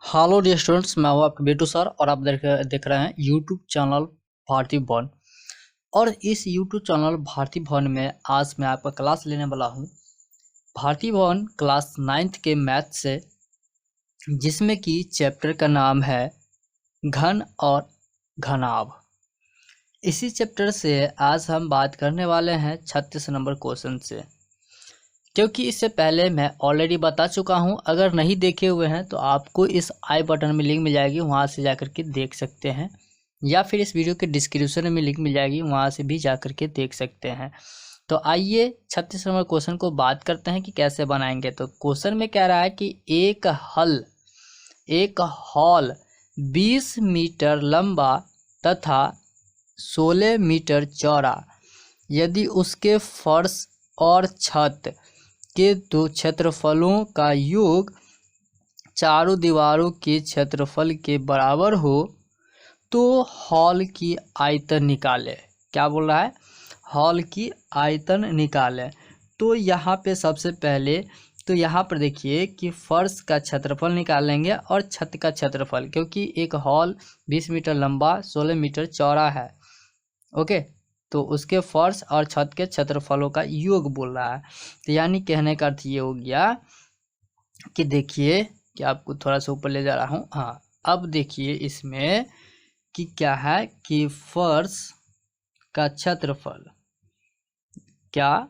Hello dear students, मैं हूँ आपका बेटू सर और आप देख रहे हैं यूट्यूब चैनल भारती भवन। और इस यूट्यूब चैनल भारती भवन में आज मैं आपका क्लास लेने वाला हूँ भारती भवन क्लास 9th के मैथ से, जिसमें कि चैप्टर का नाम है घन और घनाभ। इसी चैप्टर से आज हम बात करने वाले हैं 36 नंबर क्वेश्चन से, क्योंकि इससे पहले मैं ऑलरेडी बता चुका हूं। अगर नहीं देखे हुए हैं तो आपको इस आई बटन में लिंक मिल जाएगी, वहां से जाकर के देख सकते हैं, या फिर इस वीडियो के डिस्क्रिप्शन में लिंक मिल जाएगी, वहां से भी जाकर के देख सकते हैं। तो आइए 36 नंबर क्वेश्चन को बात करते हैं कि कैसे बनाएंगे। तो क्वेश्चन में कह रहा है कि एक हॉल 20 मीटर लंबा तथा 16 मीटर चौड़ा, यदि उसके फर्श और छत के दो क्षेत्रफलों का योग चारों दीवारों के क्षेत्रफल के बराबर हो तो हॉल की आयतन निकाले। क्या बोल रहा है? हॉल की आयतन निकाले। तो यहाँ पे सबसे पहले तो यहाँ पर देखिए कि फर्श का क्षेत्रफल निकालेंगे और छत का क्षेत्रफल, क्योंकि एक हॉल 20 मीटर लंबा 16 मीटर चौड़ा है। ओके, तो उसके फर्श और छत के क्षेत्रफलों का योग बोल रहा है। तो यानी कहने का अर्थ ये हो गया कि देखिए कि आपको थोड़ा सा ऊपर ले जा रहा हूँ। हाँ, अब देखिए इसमें कि क्या है कि फर्श का क्षेत्रफल, क्या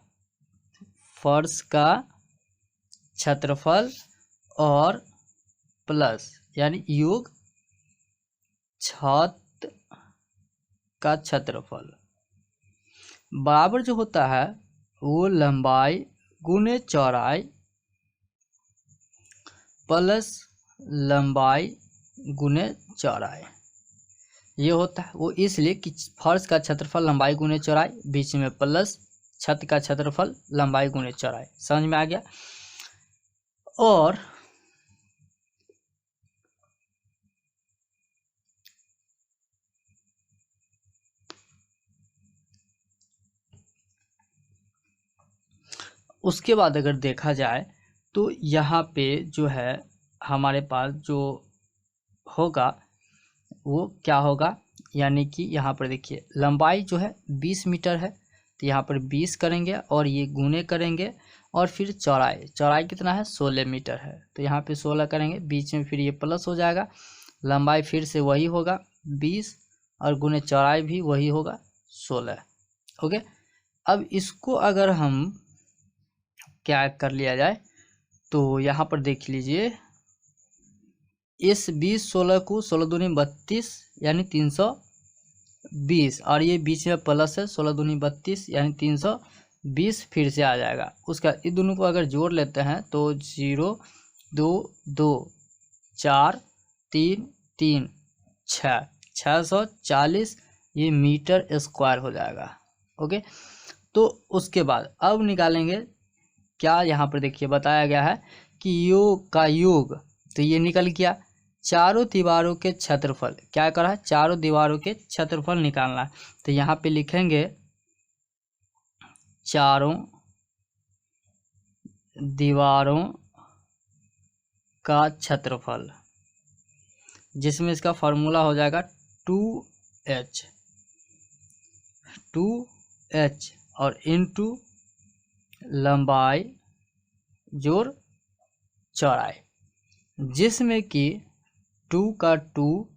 फर्श का क्षेत्रफल और प्लस यानी योग छत का क्षेत्रफल बराबर जो होता है वो लंबाई गुने चौड़ाई प्लस लंबाई गुने चौड़ाई, ये होता है वो इसलिए कि फर्श का क्षेत्रफल लंबाई गुने चौड़ाई, बीच में प्लस छत का क्षेत्रफल लंबाई गुने चौड़ाई। समझ में आ गया? और उसके बाद अगर देखा जाए तो यहाँ पे जो है हमारे पास जो होगा वो क्या होगा, यानी कि यहाँ पर देखिए लंबाई जो है 20 मीटर है, तो यहाँ पर 20 करेंगे और ये गुने करेंगे, और फिर चौड़ाई कितना है? 16 मीटर है, तो यहाँ पे 16 करेंगे, बीच में फिर ये प्लस हो जाएगा, लंबाई फिर से वही होगा 20 और गुने चौड़ाई भी वही होगा 16। ओके, अब इसको अगर हम क्या कर लिया जाए तो यहाँ पर देख लीजिए, इस 20-16 को 16 दूनी 32 यानी 320, और ये बीच में प्लस है 16 दूनी 32 यानी 320 फिर से आ जाएगा। उसका इन दोनों को अगर जोड़ लेते हैं तो 0 2 2 4 3 3 6 640 ये मीटर स्क्वायर हो जाएगा। ओके, तो उसके बाद अब निकालेंगे क्या, यहाँ पर देखिए बताया गया है कि योग का योग, तो ये निकल गया। चारों दीवारों के क्षेत्रफल, क्या करा है? चारों दीवारों के क्षेत्रफल निकालना है, तो यहाँ पे लिखेंगे चारों दीवारों का क्षेत्रफल, जिसमें इसका फॉर्मूला हो जाएगा 2h और इनटू लंबाई जोड़ चौड़ाई, जिसमें कि 2 का 2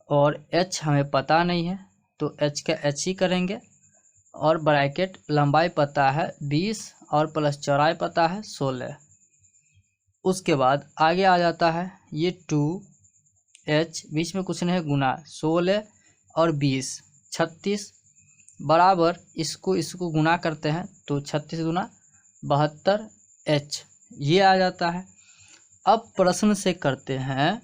और h हमें पता नहीं है तो h का h ही करेंगे, और ब्रैकेट लंबाई पता है 20 और प्लस चौड़ाई पता है 16। उसके बाद आगे आ जाता है ये 2h, बीच में कुछ नहीं है, गुना 16 और 20 36 बराबर, इसको गुना करते हैं तो 36 गुना 72h ये आ जाता है। अब प्रश्न से करते हैं,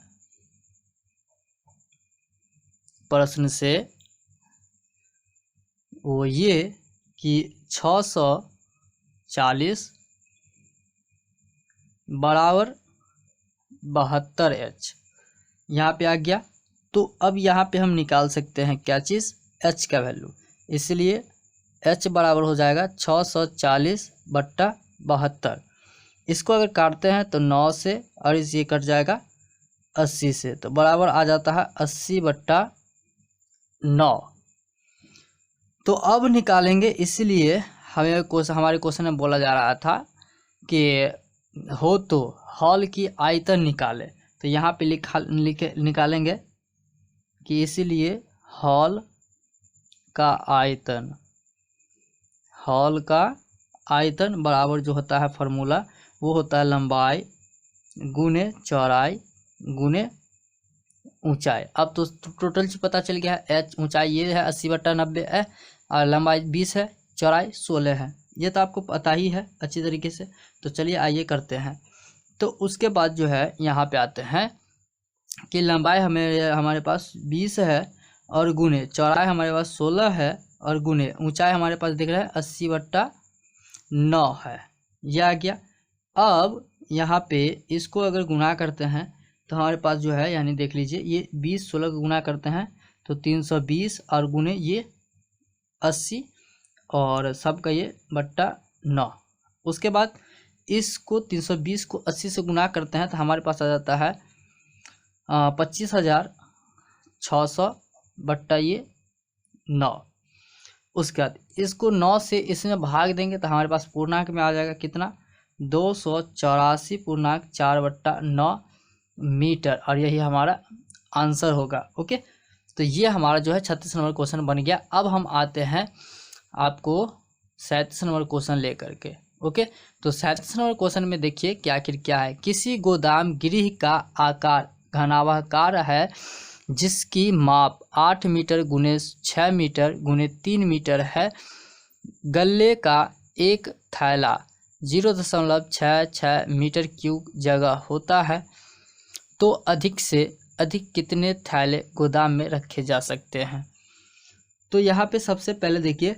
प्रश्न से वो ये कि 640 बराबर 72h यहाँ पे आ गया। तो अब यहाँ पे हम निकाल सकते हैं क्या चीज़? h का वैल्यू, इसलिए h बराबर हो जाएगा 640/72। इसको अगर काटते हैं तो 9 से और इस ये कट जाएगा 80 से, तो बराबर आ जाता है 80/9। तो अब निकालेंगे, इसलिए हमारे क्वेश्चन में बोला जा रहा था कि हो तो हॉल की आयतन निकाले, तो यहाँ पे निकालेंगे कि इसीलिए हॉल का आयतन बराबर जो होता है फार्मूला वो होता है लंबाई गुने चौड़ाई गुने ऊंचाई। अब तो टोटल चीज पता चल गया है। एच ऊंचाई ये है 80/90 है, और लंबाई 20 है, चौड़ाई 16 है। ये तो आपको पता ही है अच्छी तरीके से। तो चलिए आइए करते हैं। तो उसके बाद जो है यहाँ पे आते हैं कि लंबाई हमारे पास 20 है और गुने चौड़ाई हमारे पास 16 है और गुने ऊंचाई हमारे पास दिख रहा है 80/9 है। यह आ गया। अब यहाँ पे इसको अगर गुना करते हैं तो हमारे पास जो है, यानी देख लीजिए, ये 20 16 को गुना करते हैं तो 320 और गुने ये 80 और सबका ये /9। उसके बाद इसको 320 को 80 से गुना करते हैं तो हमारे पास आ जाता है 25,600/9। उसके बाद इसको 9 से इसमें भाग देंगे तो हमारे पास पूर्णांक में आ जाएगा कितना, 284.4/9 मीटर, और यही हमारा आंसर होगा। ओके, तो ये हमारा जो है 36 नंबर क्वेश्चन बन गया। अब हम आते हैं आपको 37 नंबर क्वेश्चन लेकर के। ओके, तो 37 नंबर क्वेश्चन में देखिए कि आखिर क्या है। किसी गोदाम गृह का आकार घनाभाकार है जिसकी माप 8 मीटर गुने 6 मीटर गुने 3 मीटर है। गल्ले का एक थैला 0.66 मीटर क्यूब जगह होता है, तो अधिक से अधिक कितने थैले गोदाम में रखे जा सकते हैं। तो यहाँ पे सबसे पहले देखिए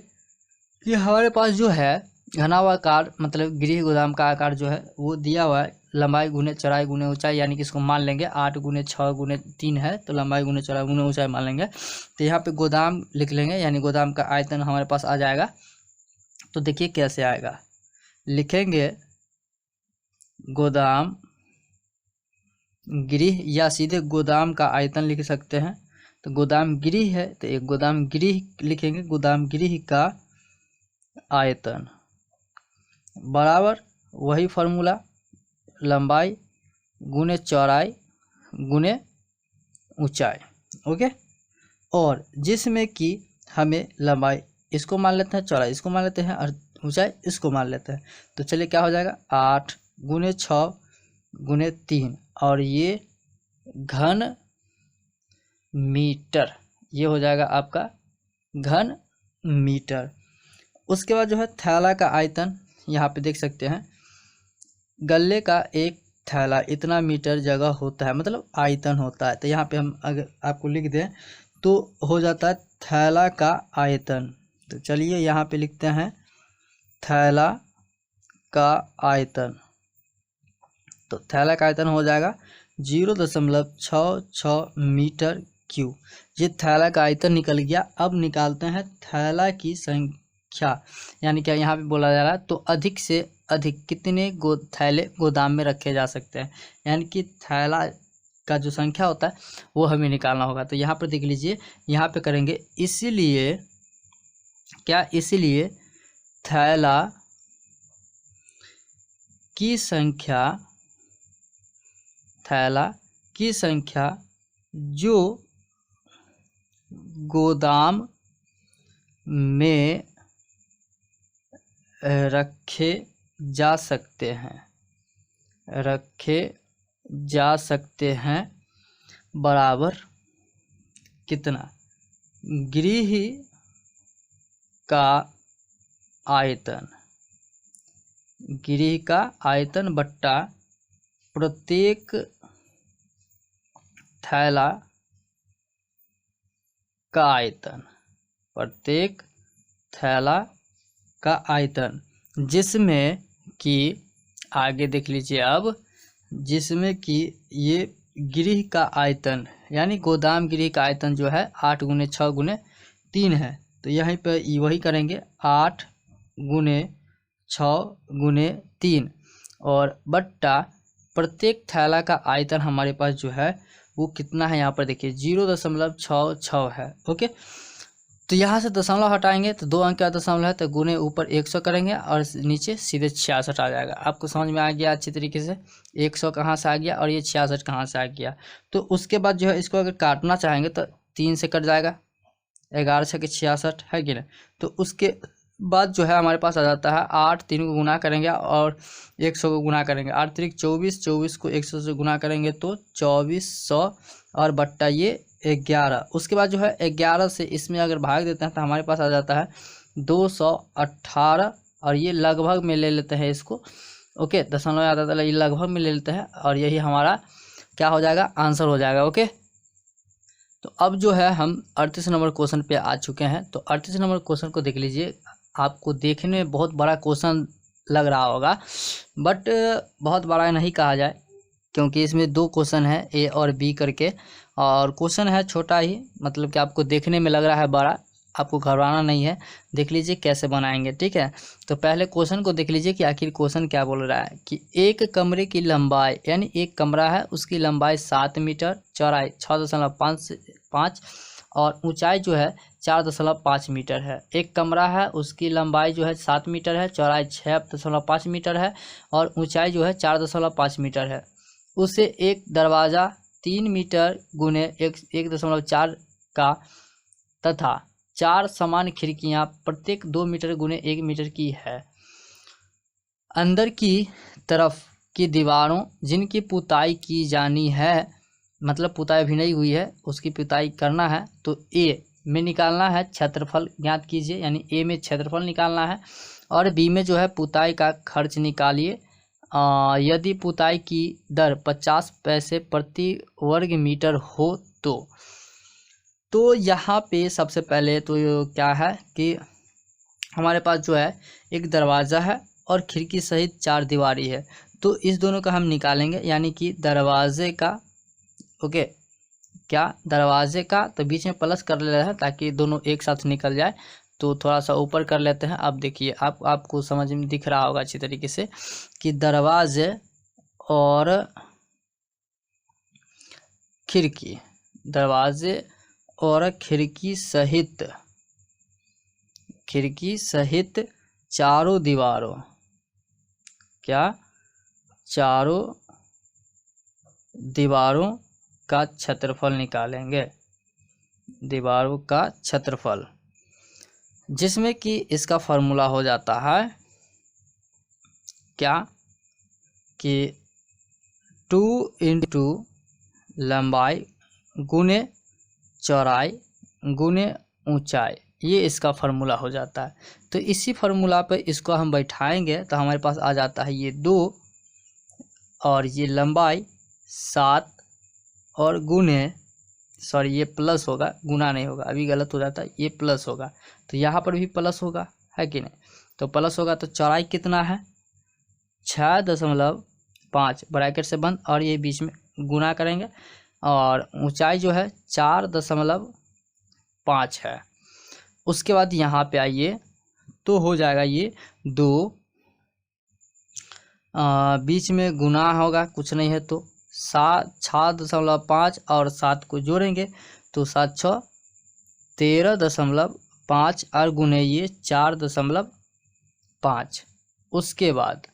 कि हमारे पास जो है घनाभाकार मतलब गृह गोदाम का आकार जो है वो दिया हुआ है लंबाई गुने चौड़ाई गुने ऊंचाई, यानी कि इसको मान लेंगे 8 गुने 6 गुने 3 है, तो लंबाई गुने चौड़ाई गुने ऊंचाई मान लेंगे। तो यहाँ पे गोदाम लिख लेंगे, यानी गोदाम का आयतन हमारे पास आ जाएगा। तो देखिए कैसे आएगा, लिखेंगे गोदाम गृह या सीधे गोदाम का आयतन लिख सकते हैं। तो गोदाम गृह है तो एक गोदाम गृह लिखेंगे, गोदाम गृह का आयतन बराबर वही फार्मूला लंबाई गुने चौड़ाई गुने ऊंचाई। ओके, और जिसमें कि हमें लंबाई इसको मान लेते हैं, चौड़ाई इसको मान लेते हैं और ऊंचाई इसको मान लेते हैं। तो चलिए क्या हो जाएगा, 8 गुने 6 गुने 3 और ये घन मीटर, ये हो जाएगा आपका घन मीटर। उसके बाद जो है थैला का आयतन यहाँ पे देख सकते हैं, गल्ले का एक थैला इतना मीटर जगह होता है, मतलब आयतन होता है। तो यहाँ पे हम अगर आपको लिख दें तो हो जाता है थैला का आयतन। तो चलिए यहाँ पे लिखते हैं थैला का आयतन। तो थैला का आयतन हो जाएगा 0.66 मीटर क्यूब। ये थैला का आयतन निकल गया। अब निकालते हैं थैला की संख्या, यानी क्या यहाँ पे बोला जा रहा है तो अधिक से अधिक कितने थैले गोदाम में रखे जा सकते हैं, यानी कि थैला का जो संख्या होता है वो हमें निकालना होगा। तो यहाँ पर देख लीजिए, यहाँ पे करेंगे इसीलिए क्या, इसीलिए थैला की संख्या जो गोदाम में रखे जा सकते हैं बराबर कितना, गृह का आयतन बट्टा प्रत्येक थैला का आयतन, जिसमें कि आगे देख लीजिए, अब जिसमें कि ये गृह का आयतन यानी गोदाम गृह का आयतन जो है 8 गुने 6 गुने 3 है। तो यहीं पर वही करेंगे 8 गुने 6 गुने 3 और बट्टा प्रत्येक थैला का आयतन हमारे पास जो है वो कितना है, यहाँ पर देखिए 0.66 है। ओके, तो यहाँ से दशमलव हटाएंगे तो 2 अंक का दशमलव है तो गुने ऊपर 100 करेंगे और नीचे सीधे 66 आ जाएगा। आपको समझ में आ गया अच्छी तरीके से, 100 कहाँ से आ गया और ये 66 कहाँ से आ गया। तो उसके बाद जो है इसको अगर काटना चाहेंगे तो 3 से कट जाएगा, 11 छके 66 है कि नहीं। तो उसके बाद जो है हमारे पास आ जाता है 8, 3 को गुना करेंगे और 100 को गुना करेंगे, 8 3 24, 24 को 100 से गुना करेंगे तो 2400 और बट्टा ये 11। उसके बाद जो है 11 से इसमें अगर भाग देते हैं तो हमारे पास आ जाता है 218 और ये लगभग में ले लेते हैं इसको। ओके, दशमलव आता था, ये लगभग में ले लेते हैं और यही हमारा क्या हो जाएगा, आंसर हो जाएगा। ओके, तो अब जो है हम 38 नंबर क्वेश्चन पे आ चुके हैं। तो 38 नंबर क्वेश्चन को देख लीजिए। आपको देखने में बहुत बड़ा क्वेश्चन लग रहा होगा, बट बहुत बड़ा नहीं कहा जाए क्योंकि इसमें 2 क्वेश्चन है ए और बी करके, और क्वेश्चन है छोटा ही, मतलब कि आपको देखने में लग रहा है बड़ा, आपको घबराना नहीं है। देख लीजिए कैसे बनाएंगे, ठीक है। तो पहले क्वेश्चन को देख लीजिए कि आखिर क्वेश्चन क्या बोल रहा है कि एक कमरे की लंबाई, यानी एक कमरा है उसकी लंबाई 7 मीटर, चौड़ाई 6.5 और ऊंचाई जो है 4.5 मीटर है। एक कमरा है उसकी लंबाई जो है 7 मीटर है, चौड़ाई 6.5 मीटर है और ऊंचाई जो है 4.5 मीटर है। उसे एक दरवाज़ा 3 मीटर गुने 1.4 का तथा 4 समान खिड़कियां प्रत्येक 2 मीटर गुने 1 मीटर की है। अंदर की तरफ की दीवारों जिनकी पुताई की जानी है, मतलब पुताई अभी नहीं हुई है, उसकी पुताई करना है, तो ए में निकालना है क्षेत्रफल ज्ञात कीजिए, यानी ए में क्षेत्रफल निकालना है और बी में जो है पुताई का खर्च निकालिए। यदि पुताई की दर 50 पैसे प्रति वर्ग मीटर हो तो यहाँ पे सबसे पहले तो क्या है कि हमारे पास जो है एक दरवाज़ा है और खिड़की सहित 4 दीवारी है, तो इस दोनों का हम निकालेंगे, यानी कि दरवाजे का, ओके, क्या दरवाजे का, तो बीच में प्लस कर ले रहा है ताकि दोनों एक साथ निकल जाए। तो थोड़ा सा ऊपर कर लेते हैं। अब देखिए आपको समझ में दिख रहा होगा अच्छी तरीके से कि दरवाजे और खिड़की, दरवाजे और खिड़की सहित चारों दीवारों, क्या चारों दीवारों का क्षेत्रफल निकालेंगे, दीवारों का क्षेत्रफल, जिसमें कि इसका फॉर्मूला हो जाता है क्या कि 2 इंटू लंबाई गुने चौड़ाई गुने ऊंचाई, ये इसका फार्मूला हो जाता है। तो इसी फार्मूला पे इसको हम बैठाएंगे तो हमारे पास आ जाता है ये 2 और ये लंबाई 7 और गुने, सॉरी ये प्लस होगा, गुना नहीं होगा, अभी गलत हो जाता है, ये प्लस होगा, तो यहाँ पर भी प्लस होगा, है कि नहीं। तो प्लस होगा तो चौड़ाई कितना है 6.5 ब्रैकेट से बंद और ये बीच में गुना करेंगे और ऊंचाई जो है 4.5 है। उसके बाद यहाँ पे आइए तो हो जाएगा ये 2, बीच में गुना होगा, कुछ नहीं है तो 6.5 और 7 को जोड़ेंगे तो 7 6 13.5 और गुने ये 4.5। उसके बाद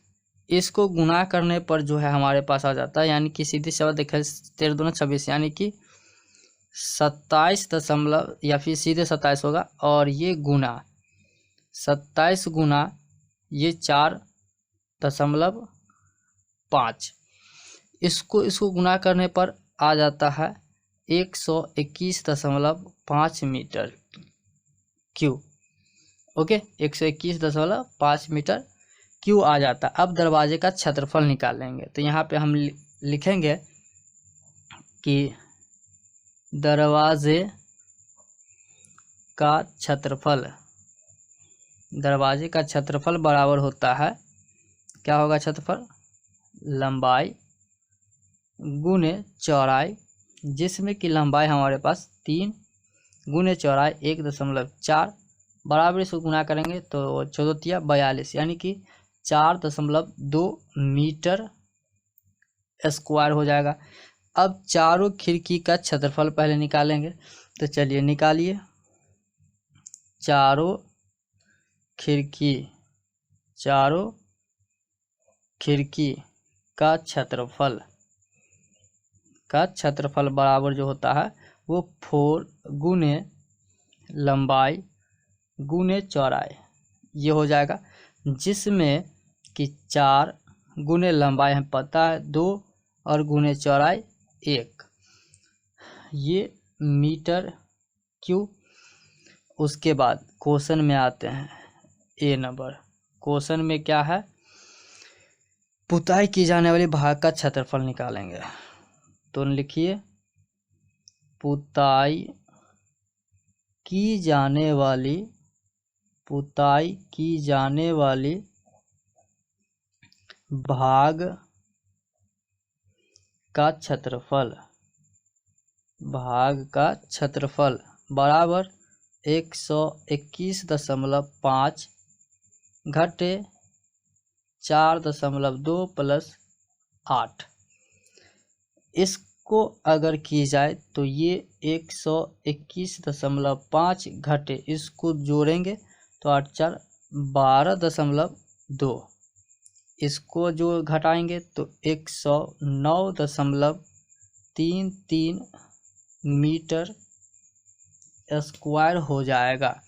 इसको गुना करने पर जो है हमारे पास आ जाता है, यानी कि सीधे शब्द देखें 13 दूना 26, यानी कि 27 या फिर सीधे 27 होगा और ये गुना 27 गुना ये 4.5, इसको गुना करने पर आ जाता है 121.5 metre cube. Okay, 121.5 metre cube आ जाता है। अब दरवाजे का क्षेत्रफल निकालेंगे तो यहाँ पे हम लिखेंगे कि दरवाजे का क्षेत्रफल, दरवाजे का क्षेत्रफल बराबर होता है, क्या होगा क्षेत्रफल, लंबाई गुने चौड़ाई, जिसमें कि लंबाई हमारे पास 3 गुने चौड़ाई 1.4 बराबर, इसको गुना करेंगे तो 14 42, यानी कि 4.2 मीटर स्क्वायर हो जाएगा। अब चारों खिड़की का क्षेत्रफल पहले निकालेंगे, तो चलिए निकालिए। चारों खिड़की का क्षेत्रफल बराबर जो होता है वो 4 गुने लंबाई गुने चौड़ाई ये हो जाएगा, जिसमें कि 4 गुने लंबाई हमें पता है 2 और गुने चौड़ाई 1, ये मीटर क्यूब। उसके बाद क्वेश्चन में आते हैं, ए नंबर क्वेश्चन में क्या है, पुताई की जाने वाली भाग का क्षेत्रफल निकालेंगे। तो लिखिए पुताई की जाने वाली भाग का क्षेत्रफल बराबर 121.5 घटे 4.2 प्लस 8। इसको अगर की जाए तो ये 121.5 घटे, इसको जोड़ेंगे तो 8 4 12.2, इसको जो घटाएंगे तो 109.33 मीटर स्क्वायर हो जाएगा।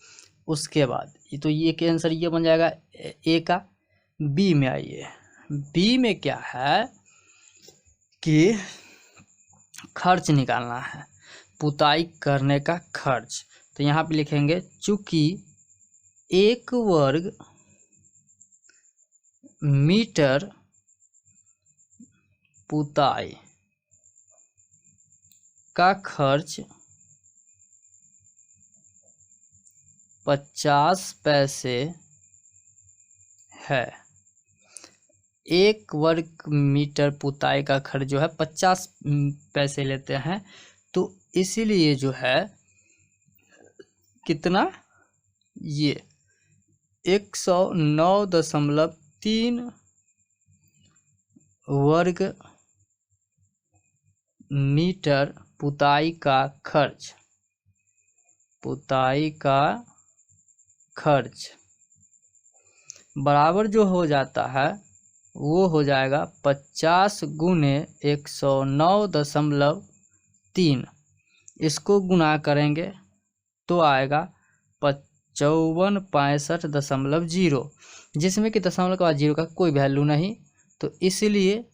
उसके बाद तो ये के आंसर ये बन जाएगा ए का। बी में आइए, बी में क्या है कि खर्च निकालना है, पुताई करने का खर्च। तो यहाँ पे लिखेंगे चूंकि 1 वर्ग मीटर पुताई का खर्च 50 पैसे है। 1 वर्ग मीटर पुताई का खर्च जो है 50 पैसे लेते हैं, तो इसीलिए जो है कितना, ये 109.3 वर्ग मीटर पुताई का खर्च बराबर जो हो जाता है वो हो जाएगा 50 गुने 109.3, इसको गुना करेंगे तो आएगा 5465.0, जिसमें कि दशमलव के बाद 0 का कोई वैल्यू नहीं, तो इसलिए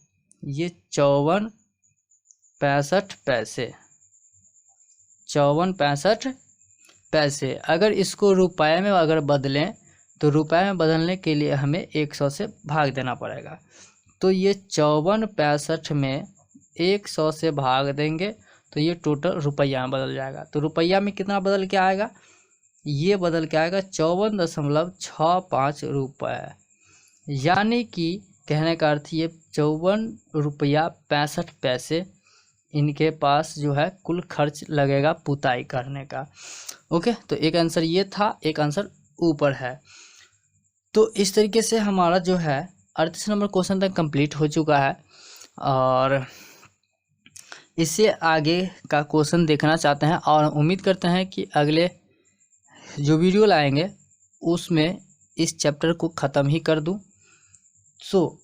ये 54.65 पैसे। अगर इसको रुपए में अगर बदलें तो रुपए में बदलने के लिए हमें 100 से भाग देना पड़ेगा। तो ये 54.65 में 100 से भाग देंगे तो ये टोटल रुपया में बदल जाएगा। तो रुपया में कितना बदल के आएगा, ये बदल के आएगा 54.65 रुपये, यानी कि कहने का अर्थ ये 54 रुपया 65 पैसे इनके पास जो है कुल खर्च लगेगा पुताई करने का। ओके, तो एक आंसर ये था, एक आंसर ऊपर है। तो इस तरीके से हमारा जो है 38 नंबर क्वेश्चन तक कंप्लीट हो चुका है, और इससे आगे का क्वेश्चन देखना चाहते हैं और उम्मीद करते हैं कि अगले जो वीडियो लाएंगे उसमें इस चैप्टर को ख़त्म ही कर दूं। सो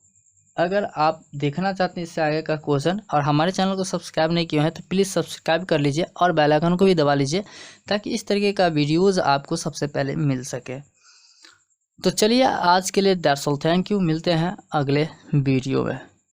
अगर आप देखना चाहते हैं इससे आगे का क्वेश्चन और हमारे चैनल को सब्सक्राइब नहीं किए हैं तो प्लीज़ सब्सक्राइब कर लीजिए और बेल आइकन को भी दबा लीजिए, ताकि इस तरीके का वीडियोज़ आपको सबसे पहले मिल सके। तो चलिए आज के लिए दैट्स ऑल, थैंक यू, मिलते हैं अगले वीडियो में।